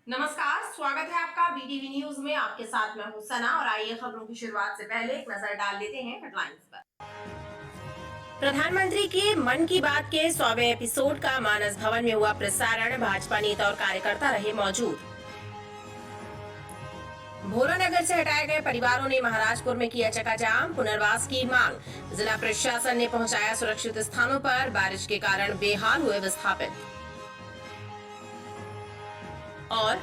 नमस्कार, स्वागत है आपका बीटीवी न्यूज में। आपके साथ मैं हूं सना और आइए खबरों की शुरुआत से पहले एक नजर डाल लेते हैं हेडलाइंस पर। प्रधानमंत्री के मन की बात के 100वें एपिसोड का मानस भवन में हुआ प्रसारण। भाजपा नेता और कार्यकर्ता रहे मौजूद। भोलानगर से हटाए गए परिवारों ने महाराजपुर में किया चकाजाम, पुनर्वास की मांग। जिला प्रशासन ने पहुंचाया सुरक्षित स्थानों पर। बारिश के कारण बेहाल हुए विस्थापित। और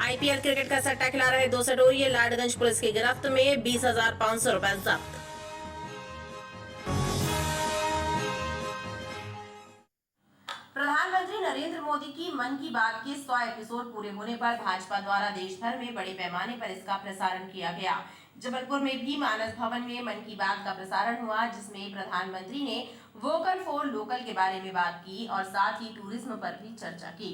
आईपीएल क्रिकेट का सट्टा खिला रहे 2 सटोरिये लाडगंज पुलिस की गिरफ्त में। 20,500 रुपए जब्त। प्रधानमंत्री नरेंद्र मोदी की मन की बात के 100 एपिसोड पूरे होने पर भाजपा द्वारा देश भर में बड़े पैमाने पर इसका प्रसारण किया गया। जबलपुर में भी मानस भवन में मन की बात का प्रसारण हुआ, जिसमें प्रधानमंत्री ने वोकल फॉर लोकल के बारे में बात की और साथ ही टूरिज्म पर भी चर्चा की।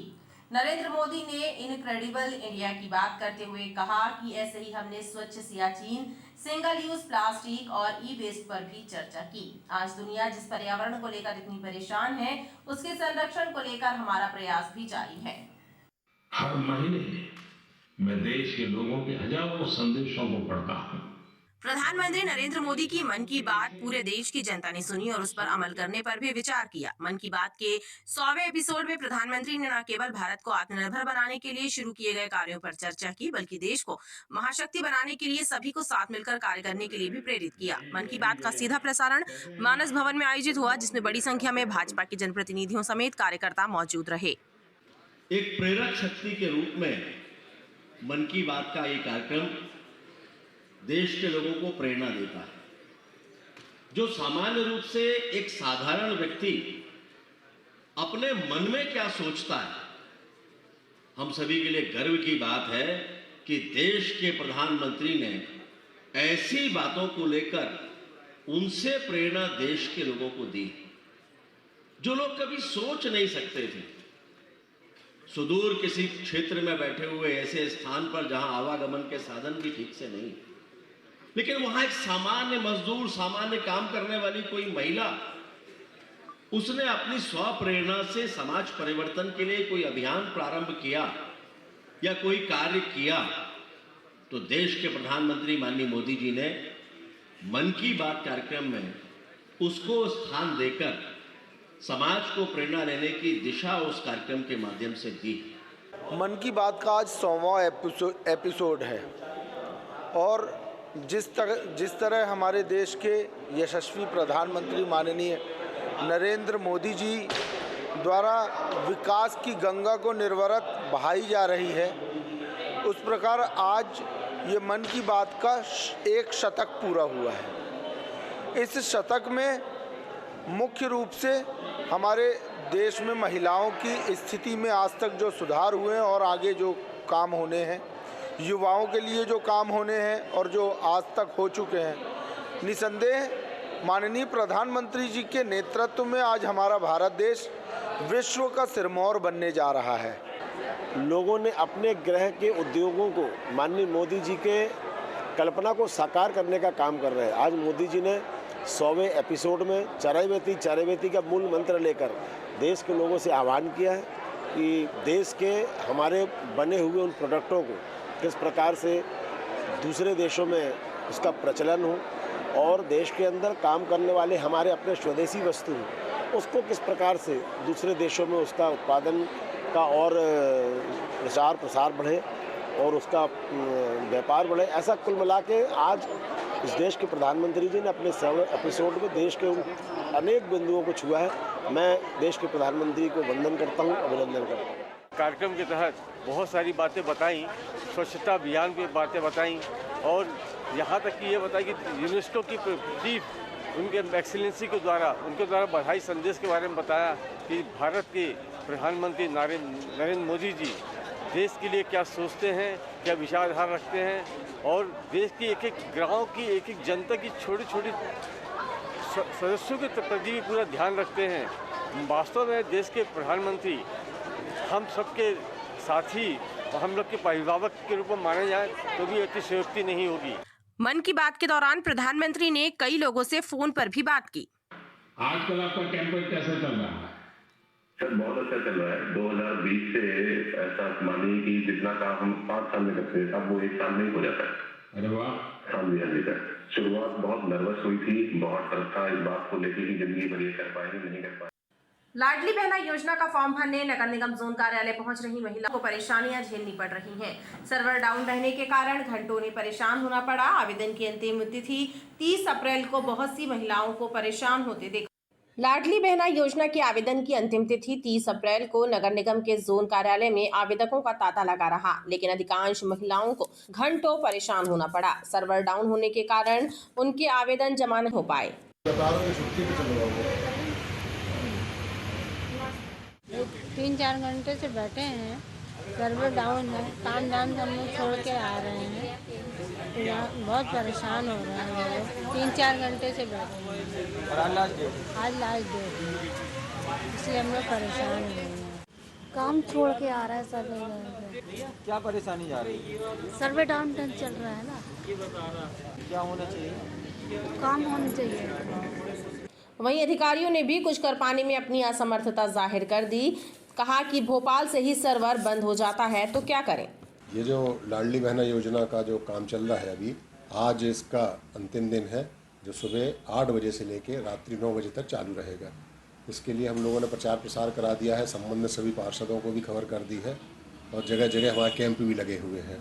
नरेंद्र मोदी ने इनक्रेडिबल इंडिया की बात करते हुए कहा कि ऐसे ही हमने स्वच्छ सियाचिन, सिंगल यूज प्लास्टिक और ई वेस्ट पर भी चर्चा की। आज दुनिया जिस पर्यावरण को लेकर इतनी परेशान है, उसके संरक्षण को लेकर हमारा प्रयास भी जारी है। हर महीने मैं देश के लोगों के हजारों संदेशों को पढ़ता हूँ। प्रधानमंत्री नरेंद्र मोदी की मन की बात पूरे देश की जनता ने सुनी और उस पर अमल करने पर भी विचार किया। मन की बात के 100वें एपिसोड में प्रधानमंत्री ने न केवल भारत को आत्मनिर्भर बनाने के लिए शुरू किए गए कार्यों पर चर्चा की, बल्कि देश को महाशक्ति बनाने के लिए सभी को साथ मिलकर कार्य करने के लिए भी प्रेरित किया। मन की बात का सीधा प्रसारण मानस भवन में आयोजित हुआ, जिसमें बड़ी संख्या में भाजपा के जनप्रतिनिधियों समेत कार्यकर्ता मौजूद रहे। एक प्रेरक शक्ति के रूप में मन की बात का ये कार्यक्रम देश के लोगों को प्रेरणा देता है। जो सामान्य रूप से एक साधारण व्यक्ति अपने मन में क्या सोचता है, हम सभी के लिए गर्व की बात है कि देश के प्रधानमंत्री ने ऐसी बातों को लेकर उनसे प्रेरणा देश के लोगों को दी जो लोग कभी सोच नहीं सकते थे। सुदूर किसी क्षेत्र में बैठे हुए ऐसे स्थान पर जहां आवागमन के साधन भी ठीक से नहीं, लेकिन वहां एक सामान्य मजदूर, सामान्य काम करने वाली कोई महिला, उसने अपनी स्वप्रेरणा से समाज परिवर्तन के लिए कोई अभियान प्रारंभ किया या कोई कार्य किया, तो देश के प्रधानमंत्री माननीय मोदी जी ने मन की बात कार्यक्रम में उसको स्थान देकर समाज को प्रेरणा लेने की दिशा उस कार्यक्रम के माध्यम से दी। मन की बात का आज 100वां एपिसोड है और जिस तरह हमारे देश के यशस्वी प्रधानमंत्री माननीय नरेंद्र मोदी जी द्वारा विकास की गंगा को निर्विरत बहाई जा रही है, उस प्रकार आज ये मन की बात का 1 शतक पूरा हुआ है। इस शतक में मुख्य रूप से हमारे देश में महिलाओं की स्थिति में आज तक जो सुधार हुए हैं और आगे जो काम होने हैं, युवाओं के लिए जो काम होने हैं और जो आज तक हो चुके हैं, निसंदेह माननीय प्रधानमंत्री जी के नेतृत्व में आज हमारा भारत देश विश्व का सिरमौर बनने जा रहा है। लोगों ने अपने ग्रह के उद्योगों को माननीय मोदी जी के कल्पना को साकार करने का काम कर रहे हैं। आज मोदी जी ने 100वें एपिसोड में चरैवेति का मूल मंत्र लेकर देश के लोगों से आह्वान किया है कि देश के हमारे बने हुए उन प्रोडक्टों को किस प्रकार से दूसरे देशों में उसका प्रचलन हो और देश के अंदर काम करने वाले हमारे अपने स्वदेशी वस्तु उसको किस प्रकार से दूसरे देशों में उसका उत्पादन का और प्रचार प्रसार बढ़े और उसका व्यापार बढ़े। ऐसा कुल मिला के आज इस देश के प्रधानमंत्री जी ने अपने 100वें एपिसोड में देश के उन अनेक बिंदुओं को छुआ है। मैं देश के प्रधानमंत्री को वंदन करता हूँ, अभिनंदन करता हूँ। कार्यक्रम के तहत बहुत सारी बातें बताई, स्वच्छता अभियान की बातें बताई और यहाँ तक कि ये बताई कि यूनेस्को की चीफ उनके एक्सीलेंसी के द्वारा उनके द्वारा बधाई संदेश के बारे में बताया कि भारत के प्रधानमंत्री नरेंद्र मोदी जी देश के लिए क्या सोचते हैं, क्या विचारधारा रखते हैं और देश की एक एक गाँव की एक एक जनता की छोटी छोटी सदस्यों के प्रति भी पूरा ध्यान रखते हैं। वास्तव में देश के प्रधानमंत्री हम सबके साथी और हम लोग के अभिभावक के रूप में माने जाए तो भी अतिशयोक्ति नहीं होगी। मन की बात के दौरान प्रधानमंत्री ने कई लोगों से फोन पर भी बात की। आजकल आपका कैंपेन कैसा चल रहा है? सर बहुत अच्छा चल रहा है। 2020 से ऐसा मानिए कि जितना काम हम 5 साल में करते थे अब वो 1 साल में ही हो जाता है। अरे वाह। हाँ जी सर। शुरुआत बहुत नर्वस हुई थी, बहुत डर था इस बात को लेकर कि जिंदगी भर ये कर पाएंगे नहीं कर पाएंगे। लाडली बहना योजना का फॉर्म भरने नगर निगम जोन कार्यालय पहुंच रही महिला को परेशानियां झेलनी पड़ रही हैं। सर्वर डाउन रहने के कारण घंटों उन्हें परेशान होना पड़ा। आवेदन की अंतिम तिथि 30 अप्रैल को बहुत सी महिलाओं को परेशान होते देखा। लाडली बहना योजना के आवेदन की अंतिम तिथि 30 अप्रैल को नगर निगम के जोन कार्यालय में आवेदकों का तांता लगा रहा, लेकिन अधिकांश महिलाओं को घंटों परेशान होना पड़ा। सर्वर डाउन होने के कारण उनके आवेदन जमा नहीं हो पाए। 3-4 घंटे से बैठे हैं, सर्वर डाउन है, काम धाम हम लोग छोड़ के आ रहे हैं, तो यहाँ बहुत परेशान हो रहे हैं लोग। 3-4 घंटे से बैठे हैं और आज लास्ट डेट है, इसलिए हम लोग परेशान हो रहे हैं। काम छोड़ के आ रहा है सर्वे। क्या परेशानी जा रही है? सर्वे डाउन चल रहा है ना। क्या होना चाहिए? काम होना चाहिए। वहीं अधिकारियों ने भी कुछ कर पाने में अपनी असमर्थता जाहिर कर दी। कहा कि भोपाल से ही सर्वर बंद हो जाता है तो क्या करें। ये जो लाडली बहना योजना का जो काम चल रहा है अभी, आज इसका अंतिम दिन है, जो सुबह 8 बजे से लेकर रात्रि 9 बजे तक चालू रहेगा। इसके लिए हम लोगों ने प्रचार प्रसार करा दिया है, संबंधित सभी पार्षदों को भी खबर कर दी है और जगह जगह हमारे कैंप भी लगे हुए हैं।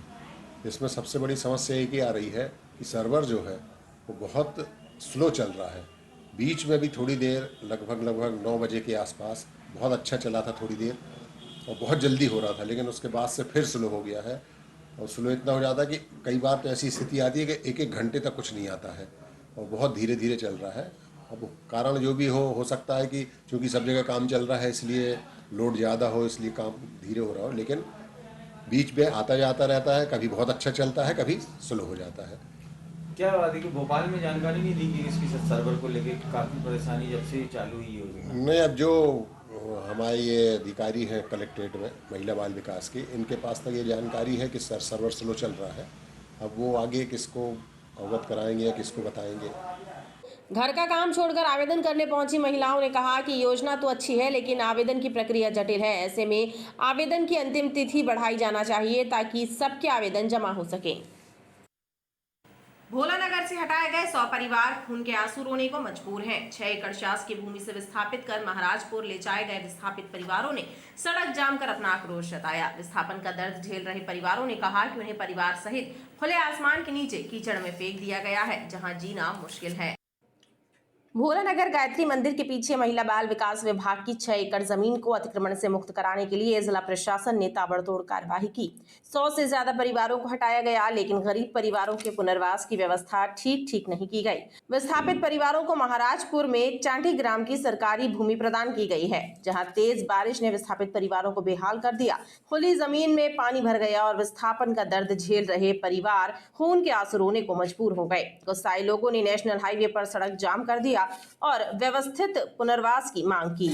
इसमें सबसे बड़ी समस्या एक ही आ रही है कि सर्वर जो है वो बहुत स्लो चल रहा है। बीच में भी थोड़ी देर लगभग 9 बजे के आसपास बहुत अच्छा चला था थोड़ी देर और बहुत जल्दी हो रहा था, लेकिन उसके बाद से फिर स्लो हो गया है और स्लो इतना हो जाता है कि कई बार तो ऐसी स्थिति आती है कि 1-1 घंटे तक कुछ नहीं आता है और बहुत धीरे धीरे चल रहा है। अब कारण जो भी हो सकता है कि चूँकि सब जगह काम चल रहा है इसलिए लोड ज़्यादा हो, इसलिए काम धीरे हो रहा हो, लेकिन बीच में आता जाता रहता है, कभी बहुत अच्छा चलता है, कभी स्लो हो जाता है। क्या बात है कि भोपाल में जानकारी नहीं दी कि इसकी सर्वर को लेके काफ़ी परेशानी जब से चालू हुई होगी? नहीं, अब जो हमारे ये अधिकारी हैं कलेक्ट्रेट में महिला बाल विकास के, इनके पास तक ये जानकारी है कि सर्वर स्लो चल रहा है। अब वो आगे किसको अवगत कराएंगे या किसको बताएंगे। घर का काम छोड़कर आवेदन करने पहुंची महिलाओं ने कहा कि योजना तो अच्छी है लेकिन आवेदन की प्रक्रिया जटिल है। ऐसे में आवेदन की अंतिम तिथि बढ़ाई जाना चाहिए ताकि सबके आवेदन जमा हो सके। भोलानगर से हटाए गए 100 परिवार खून के आंसू रोने को मजबूर हैं। 6 एकड़ शासकीय भूमि से विस्थापित कर महाराजपुर ले जाए गए विस्थापित परिवारों ने सड़क जाम कर अपना आक्रोश जताया। विस्थापन का दर्द झेल रहे परिवारों ने कहा कि उन्हें परिवार सहित खुले आसमान के नीचे कीचड़ में फेंक दिया गया है, जहां जीना मुश्किल है। भोलानगर गायत्री मंदिर के पीछे महिला बाल विकास विभाग की 6 एकड़ जमीन को अतिक्रमण से मुक्त कराने के लिए जिला प्रशासन ने ताबड़तोड़ कार्यवाही की। 100 से ज्यादा परिवारों को हटाया गया, लेकिन गरीब परिवारों के पुनर्वास की व्यवस्था ठीक नहीं की गई। विस्थापित परिवारों को महाराजपुर में चांटी ग्राम की सरकारी भूमि प्रदान की गई है, जहां तेज बारिश ने विस्थापित परिवारों को बेहाल कर दिया। खुली जमीन में पानी भर गया और विस्थापन का दर्द झेल रहे परिवार खून के आंसू रोने को मजबूर हो गए। गुस्साए लोगों ने नेशनल हाईवे पर सड़क जाम कर दिया और व्यवस्थित पुनर्वास की मांग की।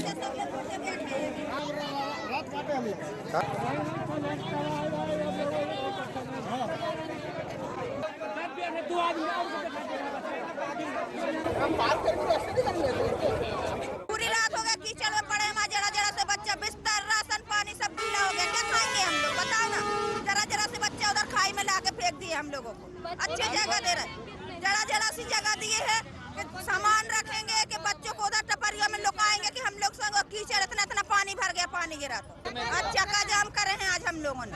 पूरी रात हो गया कीचड़ में पड़े, हमारे जरा से बच्चा बिस्तर राशन पानी सब गीला हो गया, क्या खाएंगे हम लोग बताओ ना। जरा से बच्चा उधर खाई में लाके फेंक दिए हम लोगों को। अच्छी जगह दे रहे, जरा सी जगह दिए है कि सामान रखेंगे कि बच्चों को उधर टपरिया में लुकाएंगे कि हम लोग संग कीचड़ इतना पानी भर गया, पानी गिरा तो आज चक्का जाम कर रहे हैं आज हम लोगों ने।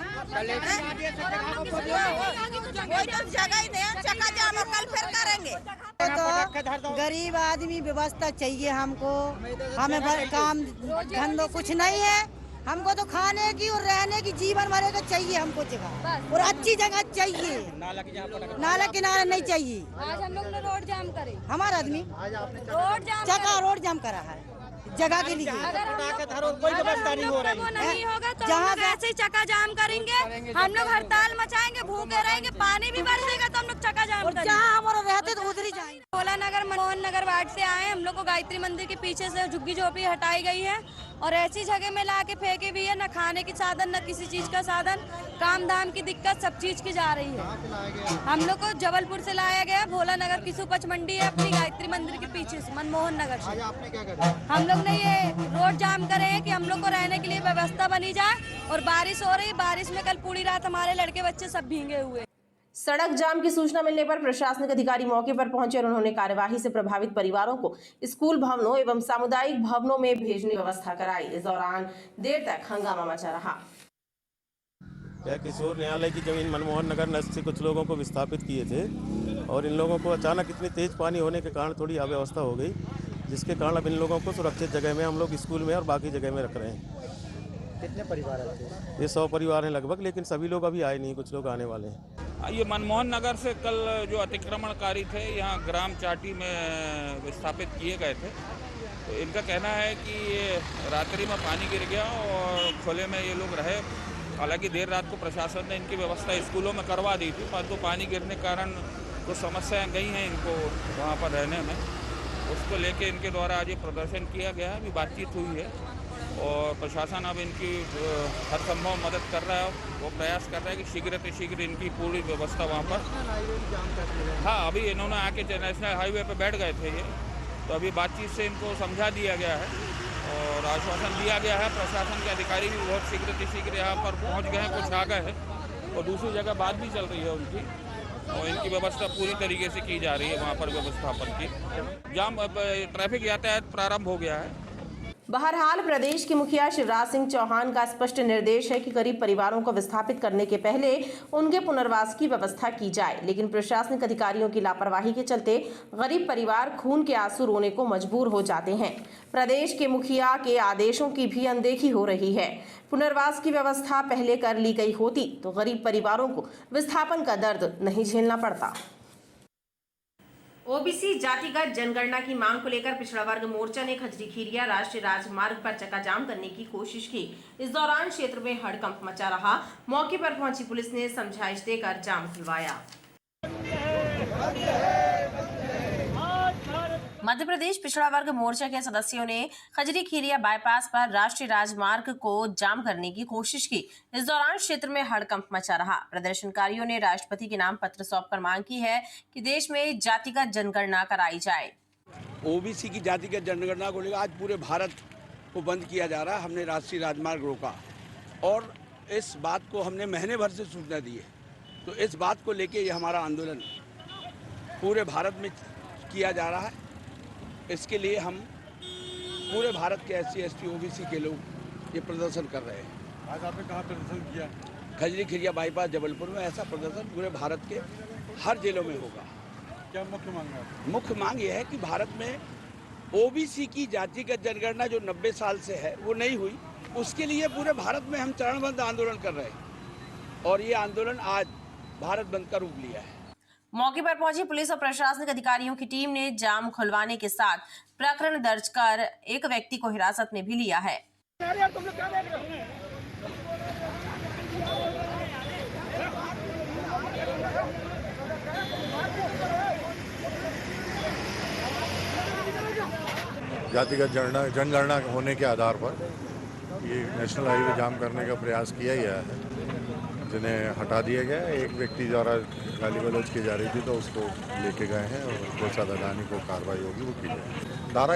कोई तो जगह ही दे चक्का जाम और कल फिर करेंगे। तो गरीब आदमी व्यवस्था चाहिए हमको, हमें काम धंधो कुछ नहीं है, हमको तो खाने की और रहने की जीवन भर का चाहिए हमको जगह, और अच्छी जगह चाहिए। नाला किनारे नहीं चाहिए। आज हम लोग ने रोड जाम करे, हमारा आदमी रोड जाम करा है जगह के लिए। कोई व्यवस्था नहीं हो रही, नहीं होगा तो जहाँ ऐसे ही चक्का जाम करेंगे, हम लोग हड़ताल मचाएंगे, भूखे रहेंगे, पानी भी बरसेगा तो हम लोग चक्का जाम करेंगे। जहाँ हमारा रहते तो उधर ही जाएंगे। भोला नगर मनमोहन नगर वार्ड से आए। हम लोग को गायत्री मंदिर के पीछे से झुग्गी झोपड़ी हटाई गई है और ऐसी जगह में ला के फेंके भी है, न खाने की साधन न किसी चीज का साधन, काम धाम की दिक्कत सब चीज की जा रही है। हम लोग को जबलपुर से लाया गया, भोला नगर की सुपच मंडी है अपनी गायत्री मंदिर के पीछे से, मनमोहन नगर से। आपने क्या करा? हम लोग ने ये रोड जाम करे हैं कि हम लोग को रहने के लिए व्यवस्था बनी जाए और बारिश हो रही, बारिश में कल पूरी रात हमारे लड़के बच्चे सब भीगे हुए। सड़क जाम की सूचना मिलने पर प्रशासनिक अधिकारी मौके पर पहुंचे और उन्होंने कार्यवाही से प्रभावित परिवारों को स्कूल भवनों एवं सामुदायिक भवनों में भेजने की व्यवस्था कराई। इस दौरान देर तक हंगामा मचा रहा। किशोर न्यायालय की जमीन मनमोहन नगर नस्ल से कुछ लोगों को विस्थापित किए थे और इन लोगों को अचानक इतनी तेज पानी होने के कारण थोड़ी अव्यवस्था हो गई, जिसके कारण अब इन लोगों को सुरक्षित जगह में हम लोग स्कूल में और बाकी जगह में रख रहे हैं। कितने परिवार आते हैं? ये 100 परिवार हैं लगभग, लेकिन सभी लोग अभी आए नहीं, कुछ लोग आने वाले हैं। ये मनमोहन नगर से कल जो अतिक्रमणकारी थे यहाँ ग्राम चाटी में विस्थापित किए गए थे, तो इनका कहना है कि रात्रि में पानी गिर गया और खुले में ये लोग रहे। हालांकि देर रात को प्रशासन ने इनकी व्यवस्था स्कूलों में करवा दी थी, परंतु पानी गिरने के कारण कुछ समस्याएं गई हैं इनको वहाँ पर रहने में। उसको लेके इनके द्वारा आज ये प्रदर्शन किया गया है, अभी बातचीत हुई है और प्रशासन अब इनकी हर संभव मदद कर रहा है। वो प्रयास कर रहा है कि शीघ्र इनकी पूरी व्यवस्था वहाँ पर। हाँ, अभी इन्होंने आके नेशनल हाईवे पे बैठ गए थे ये, तो अभी बातचीत से इनको समझा दिया गया है और आश्वासन दिया गया है। प्रशासन के अधिकारी भी बहुत शीघ्र यहाँ पर पहुँच गए हैं, कुछ आ गए हैं और दूसरी जगह बात भी चल रही है उनकी और इनकी व्यवस्था पूरी तरीके से की जा रही है वहाँ पर व्यवस्थापन की। जाम ट्रैफिक यातायात प्रारंभ हो गया है। बहरहाल प्रदेश के मुखिया शिवराज सिंह चौहान का स्पष्ट निर्देश है कि गरीब परिवारों को विस्थापित करने के पहले उनके पुनर्वास की व्यवस्था की जाए, लेकिन प्रशासनिक अधिकारियों की लापरवाही के चलते गरीब परिवार खून के आंसू रोने को मजबूर हो जाते हैं। प्रदेश के मुखिया के आदेशों की भी अनदेखी हो रही है। पुनर्वास की व्यवस्था पहले कर ली गई होती तो गरीब परिवारों को विस्थापन का दर्द नहीं झेलना पड़ता। ओबीसी जातिगत जनगणना की मांग को लेकर पिछड़ा वर्ग मोर्चा ने खजरी खीरिया राष्ट्रीय राजमार्ग पर चक्काजाम करने की कोशिश की। इस दौरान क्षेत्र में हड़कंप मचा रहा। मौके पर पहुंची पुलिस ने समझाइश देकर जाम खुलवाया। मध्य प्रदेश पिछड़ा वर्ग मोर्चा के सदस्यों ने खजरी खीरिया बाईपास पर राष्ट्रीय राजमार्ग को जाम करने की कोशिश की। इस दौरान क्षेत्र में हड़कंप मचा रहा। प्रदर्शनकारियों ने राष्ट्रपति के नाम पत्र सौंपकर मांग की है कि देश में जातिगत जनगणना कराई जाए। ओबीसी की जातिगत जनगणना को लेकर आज पूरे भारत को बंद किया जा रहा है। हमने राष्ट्रीय राजमार्ग रोका और इस बात को हमने महीने भर से सूचना दी है, तो इस बात को लेके ये हमारा आंदोलन पूरे भारत में किया जा रहा है। इसके लिए हम पूरे भारत के SC ST OBC के लोग ये प्रदर्शन कर रहे हैं। आज आपने कहाँ प्रदर्शन किया? खजरी खीरिया बाईपास जबलपुर में। ऐसा प्रदर्शन पूरे भारत के हर जिलों में होगा। क्या मुख्य मांग है? मुख्य मांग ये है कि भारत में OBC की जातिगत जनगणना जो 90 साल से है वो नहीं हुई, उसके लिए पूरे भारत में हम चरणबद्ध आंदोलन कर रहे हैं और ये आंदोलन आज भारत बंद का रूप लिया है। मौके पर पहुंची पुलिस और प्रशासनिक अधिकारियों की टीम ने जाम खुलवाने के साथ प्रकरण दर्ज कर एक व्यक्ति को हिरासत में भी लिया है। जातिगत जनगणना होने के आधार पर ये नेशनल हाईवे जाम करने का प्रयास किया गया है, जिन्हें हटा दिया गया। एक व्यक्ति द्वारा गाली गलौज की जा रही थी तो उसको लेके गए हैं और जो सदानी को कार्रवाई होगी वो की जाएगी। धारा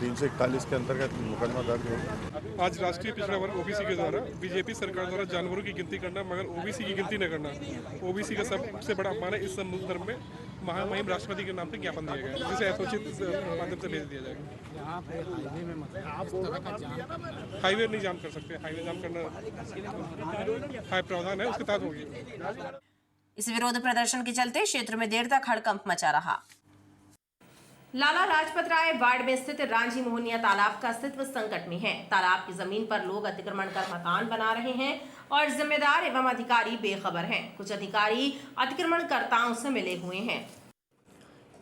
341 के अंतर्गत मुकदमा दर्ज होगा। आज राष्ट्रीय पिछड़ा वर्ग OBC के द्वारा बीजेपी सरकार द्वारा जानवरों की गिनती करना मगर OBC की गिनती न करना OBC का सबसे बड़ा अपमान है। इस संदर्भ में महामहिम राष्ट्रपति के नाम से ज्ञापन दिया गया है, जिसे यथोचित माध्यम से भेज दिया जाएगा। हाईवे नहीं जाम कर सकते, हाईवे जाम करना हाई प्रावधान है, उसके तहत होगी। इस विरोध प्रदर्शन के चलते क्षेत्र में देर तक हड़कंप मचा रहा। लाला लाजपत राय वार्ड में स्थित रांझी मोहनिया तालाब का अस्तित्व संकट में है। तालाब की जमीन पर लोग अतिक्रमण कर मकान बना रहे हैं और जिम्मेदार एवं अधिकारी बेखबर हैं। कुछ अधिकारी अतिक्रमणकर्ताओं से मिले हुए हैं।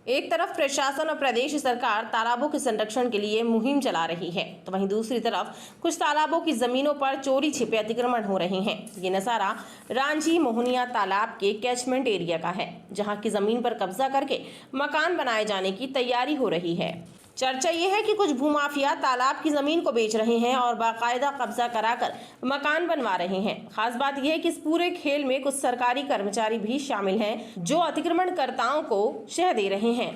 एक तरफ प्रशासन और प्रदेश सरकार तालाबों के संरक्षण के लिए मुहिम चला रही है, तो वहीं दूसरी तरफ कुछ तालाबों की जमीनों पर चोरी छिपे अतिक्रमण हो रहे हैं। ये नजारा रांझी मोहनिया तालाब के कैचमेंट एरिया का है, जहां की जमीन पर कब्जा करके मकान बनाए जाने की तैयारी हो रही है। चर्चा ये है कि कुछ भूमाफिया तालाब की जमीन को बेच रहे हैं और बाकायदा कब्जा कराकर मकान बनवा रहे हैं। खास बात यह है कि इस पूरे खेल में कुछ सरकारी कर्मचारी भी शामिल हैं, जो अतिक्रमणकर्ताओं को शह दे रहे हैं।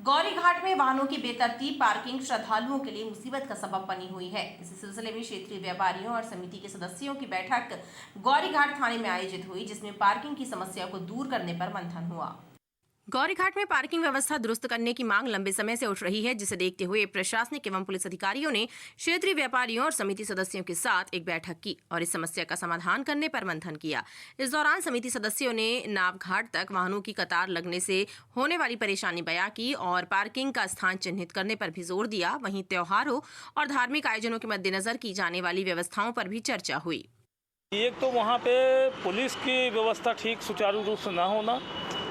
गौरी घाट में वाहनों की बेतरतीब पार्किंग श्रद्धालुओं के लिए मुसीबत का सबब बनी हुई है। इसी सिलसिले में क्षेत्रीय व्यापारियों और समिति के सदस्यों की बैठक गौरी घाट थाने में आयोजित हुई, जिसमें पार्किंग की समस्या को दूर करने पर मंथन हुआ। गौरी घाट में पार्किंग व्यवस्था दुरुस्त करने की मांग लंबे समय से उठ रही है, जिसे देखते हुए प्रशासनिक एवं पुलिस अधिकारियों ने क्षेत्रीय व्यापारियों और समिति सदस्यों के साथ एक बैठक की और इस समस्या का समाधान करने पर मंथन किया। इस दौरान समिति सदस्यों ने नाव घाट तक वाहनों की कतार लगने से होने वाली परेशानी बयां की और पार्किंग का स्थान चिन्हित करने पर भी जोर दिया। वहीं त्योहारों और धार्मिक आयोजनों के मद्देनजर की जाने वाली व्यवस्थाओं पर भी चर्चा हुई। एक तो वहाँ पे पुलिस की व्यवस्था ठीक सुचारू रूप से ना होना,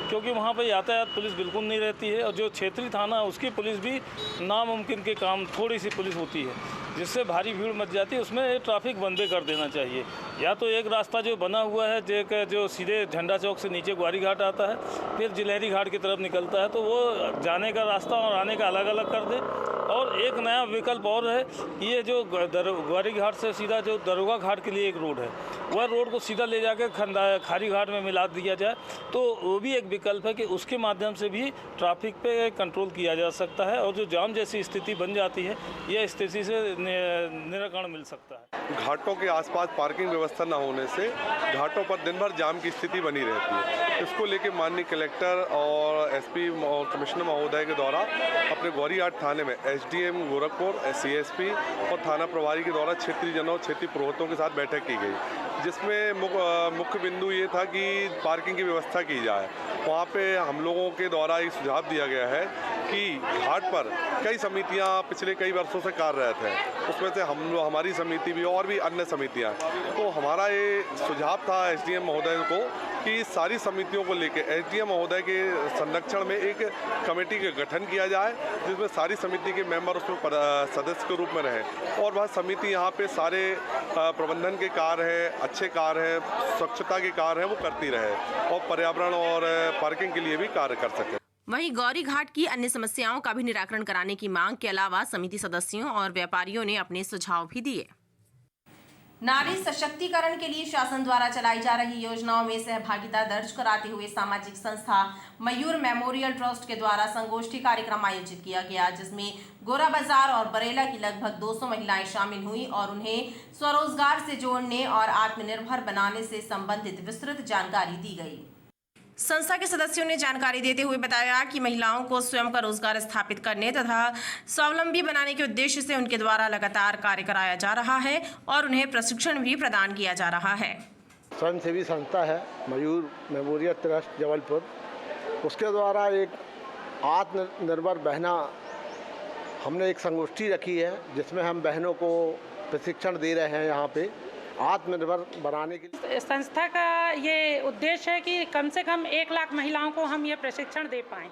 क्योंकि वहाँ पर यातायात पुलिस बिल्कुल नहीं रहती है, और जो क्षेत्रीय थाना है उसकी पुलिस भी नामुमकिन के काम थोड़ी सी पुलिस होती है, जिससे भारी भीड़ मच जाती है। उसमें ट्रैफिक बंदे कर देना चाहिए। या तो एक रास्ता जो बना हुआ है जो सीधे झंडा चौक से नीचे ग्वारी घाट आता है, फिर जिलेहरी घाट की तरफ निकलता है, तो वो जाने का रास्ता और आने का अलग अलग कर दे। और एक नया विकल्प और है, ये जो ग्वारी घाट से सीधा जो दरोगा घाट के लिए एक रोड है, वह रोड को सीधा ले जाकर खारी घाट में मिला दिया जाए, तो वो भी एक विकल्प है कि उसके माध्यम से भी ट्रैफिक पे कंट्रोल किया जा सकता है और जो जाम जैसी स्थिति बन जाती है, यह स्थिति से निराकरण मिल सकता है। घाटों के आसपास पार्किंग व्यवस्था न होने से घाटों पर दिन भर जाम की स्थिति बनी रहती है। इसको लेकर माननीय कलेक्टर और एसपी और कमिश्नर महोदय के द्वारा अपने गौरी घाट थाने में एसडीएम गोरखपुर, सीएसपी और थाना प्रभारी के द्वारा क्षेत्रीय जनों क्षेत्रीय पुरोहितों के साथ बैठक की गई, जिसमें मुख्य बिंदु ये था कि पार्किंग की व्यवस्था की जाए। वहाँ पे हम लोगों के द्वारा एक सुझाव दिया गया है कि घाट पर कई समितियाँ पिछले कई वर्षों से कार्यरत हैं, उसमें से हमारी समिति भी और भी अन्य समितियाँ। तो हमारा ये सुझाव था एसडीएम महोदय को कि सारी समितियों को लेकर एसडीएम महोदय के संरक्षण में एक कमेटी का गठन किया जाए, जिसमें सारी समिति के मेंबर उसमें सदस्य के रूप में रहें और वह समिति यहाँ पे सारे प्रबंधन के कार्य हैं, अच्छे कार्य हैं, स्वच्छता के कार्य हैं, वो करती रहे और पर्यावरण और पार्किंग के लिए भी कार्य कर सके। वहीं गौरी घाट की अन्य समस्याओं का भी निराकरण कराने की मांग के अलावा समिति सदस्यों और व्यापारियों ने अपने सुझाव भी दिए। नारी सशक्तिकरण के लिए शासन द्वारा चलाई जा रही योजनाओं में सहभागिता दर्ज कराते हुए सामाजिक संस्था मयूर मेमोरियल ट्रस्ट के द्वारा संगोष्ठी कार्यक्रम आयोजित किया गया, जिसमें गोरा बाजार और बरेला की लगभग 200 महिलाएं शामिल हुई और उन्हें स्वरोजगार से जोड़ने और आत्मनिर्भर बनाने से संबंधित विस्तृत जानकारी दी गई। संस्था के सदस्यों ने जानकारी देते हुए बताया कि महिलाओं को स्वयं का रोजगार स्थापित करने तथा स्वावलंबी बनाने के उद्देश्य से उनके द्वारा लगातार कार्य कराया जा रहा है और उन्हें प्रशिक्षण भी प्रदान किया जा रहा है। स्वयंसेवी संस्था है मयूर मेमोरियल ट्रस्ट जबलपुर, उसके द्वारा एक आत्मनिर्भर बहना हमने एक संगोष्ठी रखी है, जिसमें हम बहनों को प्रशिक्षण दे रहे हैं यहाँ पे आत्मनिर्भर बनाने के लिए। संस्था का ये उद्देश्य है कि कम से कम 1 लाख महिलाओं को हम ये प्रशिक्षण दे पाएं।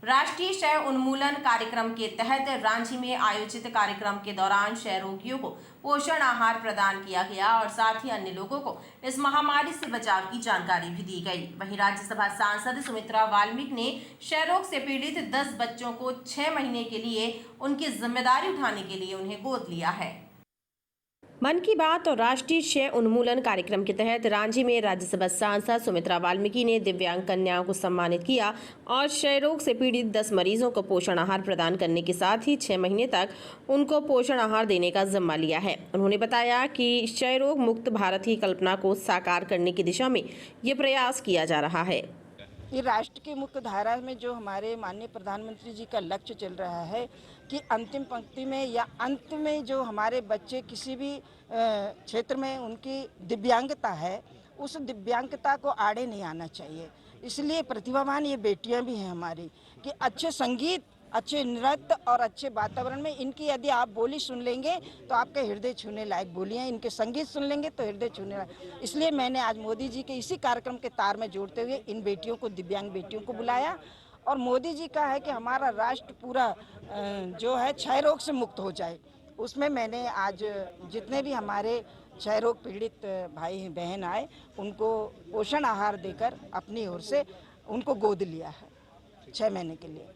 राष्ट्रीय क्षय उन्मूलन कार्यक्रम के तहत रांची में आयोजित कार्यक्रम के दौरान क्षय रोगियों को पोषण आहार प्रदान किया गया और साथ ही अन्य लोगों को इस महामारी से बचाव की जानकारी भी दी गई। वहीं राज्यसभा सांसद सुमित्रा वाल्मीकि ने क्षय रोग से पीड़ित 10 बच्चों को 6 महीने के लिए उनकी जिम्मेदारी उठाने के लिए उन्हें गोद लिया है। मन की बात और राष्ट्रीय क्षय उन्मूलन कार्यक्रम के तहत रांची में राज्यसभा सांसद सुमित्रा वाल्मीकि ने दिव्यांग कन्याओं को सम्मानित किया और क्षय रोग से पीड़ित 10 मरीजों को पोषण आहार प्रदान करने के साथ ही 6 महीने तक उनको पोषण आहार देने का जिम्मा लिया है। उन्होंने बताया कि क्षय रोग मुक्त भारत की कल्पना को साकार करने की दिशा में ये प्रयास किया जा रहा है। ये राष्ट्र की मुख्य धारा में जो हमारे माननीय प्रधानमंत्री जी का लक्ष्य चल रहा है कि अंतिम पंक्ति में या अंत में जो हमारे बच्चे किसी भी क्षेत्र में उनकी दिव्यांगता है, उस दिव्यांगता को आड़े नहीं आना चाहिए। इसलिए प्रतिभावान ये बेटियां भी हैं हमारी कि अच्छे संगीत अच्छे नृत्य और अच्छे वातावरण में इनकी यदि आप बोली सुन लेंगे तो आपके हृदय छूने लायक बोली हैं, इनके संगीत सुन लेंगे तो हृदय छूने लायक। इसलिए मैंने आज मोदी जी के इसी कार्यक्रम के तार में जोड़ते हुए इन बेटियों को, दिव्यांग बेटियों को बुलाया। और मोदी जी का है कि हमारा राष्ट्र पूरा जो है क्षय रोग से मुक्त हो जाए। उसमें मैंने आज जितने भी हमारे क्षय रोग पीड़ित भाई बहन आए उनको पोषण आहार देकर अपनी ओर से उनको गोद लिया है 6 महीने के लिए।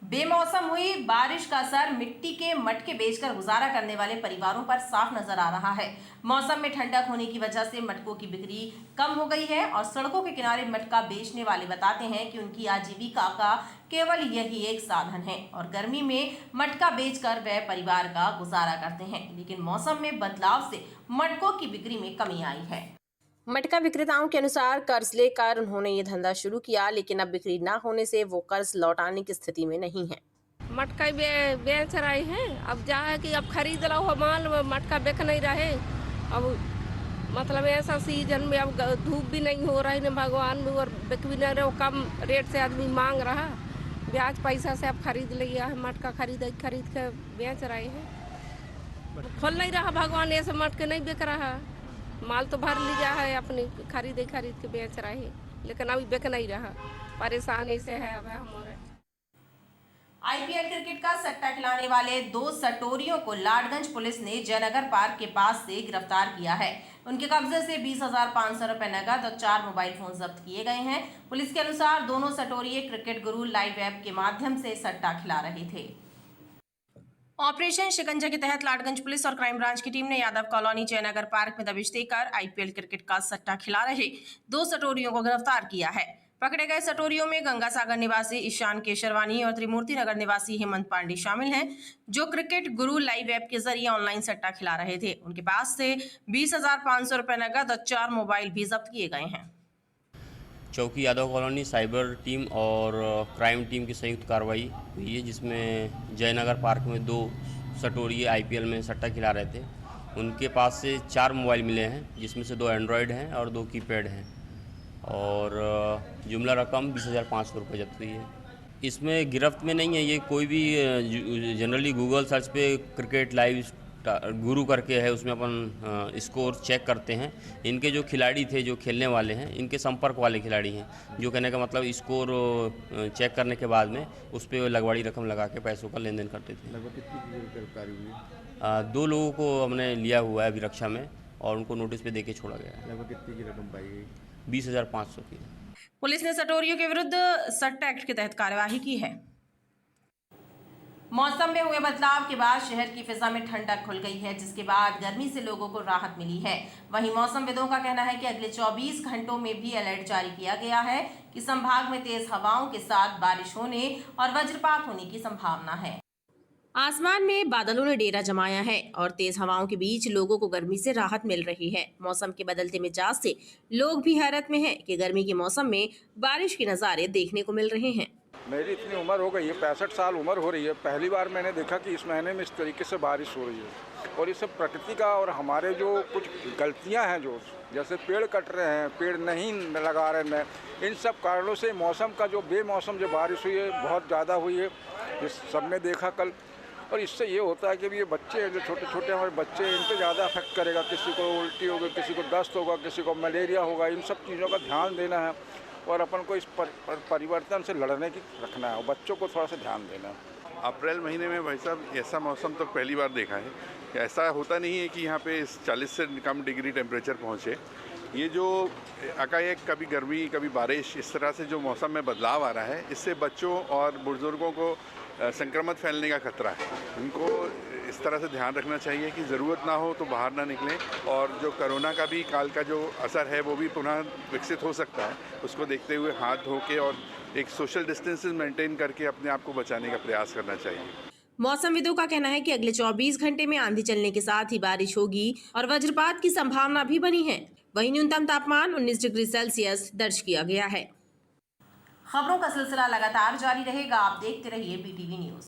बेमौसम हुई बारिश का असर मिट्टी के मटके बेचकर गुजारा करने वाले परिवारों पर साफ नजर आ रहा है। मौसम में ठंडक होने की वजह से मटकों की बिक्री कम हो गई है और सड़कों के किनारे मटका बेचने वाले बताते हैं कि उनकी आजीविका का केवल यही एक साधन है और गर्मी में मटका बेचकर वह परिवार का गुजारा करते हैं। लेकिन मौसम में बदलाव से मटकों की बिक्री में कमी आई है। मटका विक्रेताओं के अनुसार कर्ज लेकर उन्होंने ये धंधा शुरू किया, लेकिन अब बिक्री ना होने से वो कर्ज लौटाने की स्थिति में नहीं है। मटका बेच रहे हैं, अब जा है कि अब खरीद लो हो माल, मटका बेच नहीं रहे। अब मतलब ऐसा सीजन में अब धूप भी नहीं हो रही, न भगवान भी और बिक भी नहीं रहे, कम रेट से आदमी मांग रहा, ब्याज पैसा से अब खरीद लिया है। मटका खरीद के बेच रहे हैं, खोल नहीं रहा भगवान, ऐसे मटके नहीं बिक रहा। माल तो भर लिया है, अपनी खरीद के बेच रहे हैं, लेकिन अभी बिक नहीं रहा, परेशानी से है अब हमारे। आईपीएल क्रिकेट का सट्टा खिलाने वाले 2 सटोरियों को लाडगंज पुलिस ने जयनगर पार्क के पास से गिरफ्तार किया है। उनके कब्जे से 20,500 रुपए नकद और 4 मोबाइल फोन जब्त किए गए हैं। पुलिस के अनुसार दोनों सटोरिये क्रिकेट गुरु लाइव ऐप के माध्यम से सट्टा खिला रहे थे। ऑपरेशन शिकंजा के तहत लाडगंज पुलिस और क्राइम ब्रांच की टीम ने यादव कॉलोनी जयनगर पार्क में दबिश देकर आईपीएल क्रिकेट का सट्टा खिला रहे 2 सटोरियों को गिरफ्तार किया है। पकड़े गए सटोरियों में गंगा सागर निवासी ईशान केशरवानी और त्रिमूर्ति नगर निवासी हेमंत पांडे शामिल हैं, जो क्रिकेट गुरु लाइव ऐप के जरिए ऑनलाइन सट्टा खिला रहे थे। उनके पास से 20,500 रुपए नकद और 4 मोबाइल भी जब्त किए गए हैं। चौकी यादव कॉलोनी साइबर टीम और क्राइम टीम की संयुक्त कार्रवाई हुई है, जिसमें जयनगर पार्क में 2 सटोरिये आईपीएल में सट्टा खिला रहे थे। उनके पास से 4 मोबाइल मिले हैं, जिसमें से 2 एंड्रॉयड हैं और 2 कीपैड हैं, और जुमला रकम 20,500 रुपये जब्त हुई है। इसमें गिरफ्त में नहीं है, ये कोई भी जनरली गूगल सर्च पे क्रिकेट लाइव गुरु करके है, उसमें अपन स्कोर चेक करते हैं। इनके जो खिलाड़ी थे, जो खेलने वाले हैं, इनके संपर्क वाले खिलाड़ी हैं, जो कहने का मतलब स्कोर चेक करने के बाद में उस पर लगवाड़ी रकम लगा के पैसों का लेन देन करते थे। लगभग कितनी गिरफ्तारी हुई? 2 लोगों को हमने लिया हुआ है अभी रक्षा में और उनको नोटिस पे देके छोड़ा गया है। लगभग कितनी की रकम पाई गई? 20,500 की। पुलिस ने सटोरियों के विरुद्ध सट्टा एक्ट के तहत कार्यवाही की है। मौसम में हुए बदलाव के बाद शहर की फिजा में ठंडक खुल गई है, जिसके बाद गर्मी से लोगों को राहत मिली है। वहीं मौसमविदों का कहना है कि अगले 24 घंटों में भी अलर्ट जारी किया गया है कि संभाग में तेज हवाओं के साथ बारिश होने और वज्रपात होने की संभावना है। आसमान में बादलों ने डेरा जमाया है और तेज हवाओं के बीच लोगों को गर्मी से राहत मिल रही है। मौसम के बदलते मिजाज से लोग भी हैरत में हैं कि गर्मी के मौसम में बारिश के नज़ारे देखने को मिल रहे हैं। मेरी इतनी उम्र हो गई है, 65 साल उम्र हो रही है, पहली बार मैंने देखा कि इस महीने में इस तरीके से बारिश हो रही है। और इससे प्रकृति का और हमारे जो कुछ गलतियां हैं, जो जैसे पेड़ कट रहे हैं, पेड़ नहीं लगा रहे हैं, इन सब कारणों से मौसम का जो बेमौसम जो बारिश हुई है बहुत ज़्यादा हुई है, इस सबने देखा कल। और इससे ये होता है कि ये बच्चे जो छोटे छोटे हमारे बच्चे, इन पर ज़्यादा अफेक्ट करेगा। किसी को उल्टी होगी, किसी को दस्त होगा, किसी को मलेरिया होगा। इन सब चीज़ों का ध्यान देना है और अपन को इस परिवर्तन से लड़ने की रखना है और बच्चों को थोड़ा सा ध्यान देना है। अप्रैल महीने में भाई साहब ऐसा मौसम तो पहली बार देखा है। ऐसा होता नहीं है कि यहाँ पे 40 से कम डिग्री टेम्परेचर पहुँचे। ये जो एकाएक कभी गर्मी कभी बारिश, इस तरह से जो मौसम में बदलाव आ रहा है, इससे बच्चों और बुजुर्गों को संक्रमण फैलने का खतरा है। उनको इस तरह से ध्यान रखना चाहिए कि ज़रूरत ना हो तो बाहर ना निकलें। और जो कोरोना का भी काल का जो असर है वो भी पुनः विकसित हो सकता है, उसको देखते हुए हाथ धो के और एक सोशल डिस्टेंसेस मेंटेन करके अपने आप को बचाने का प्रयास करना चाहिए। मौसमविदों का कहना है कि अगले 24 घंटे में आंधी चलने के साथ ही बारिश होगी और वज्रपात की संभावना भी बनी है। वहीं न्यूनतम तापमान 19 डिग्री सेल्सियस दर्ज किया गया है। खबरों का सिलसिला लगातार जारी रहेगा। आप देखते रहिए BTV न्यूज।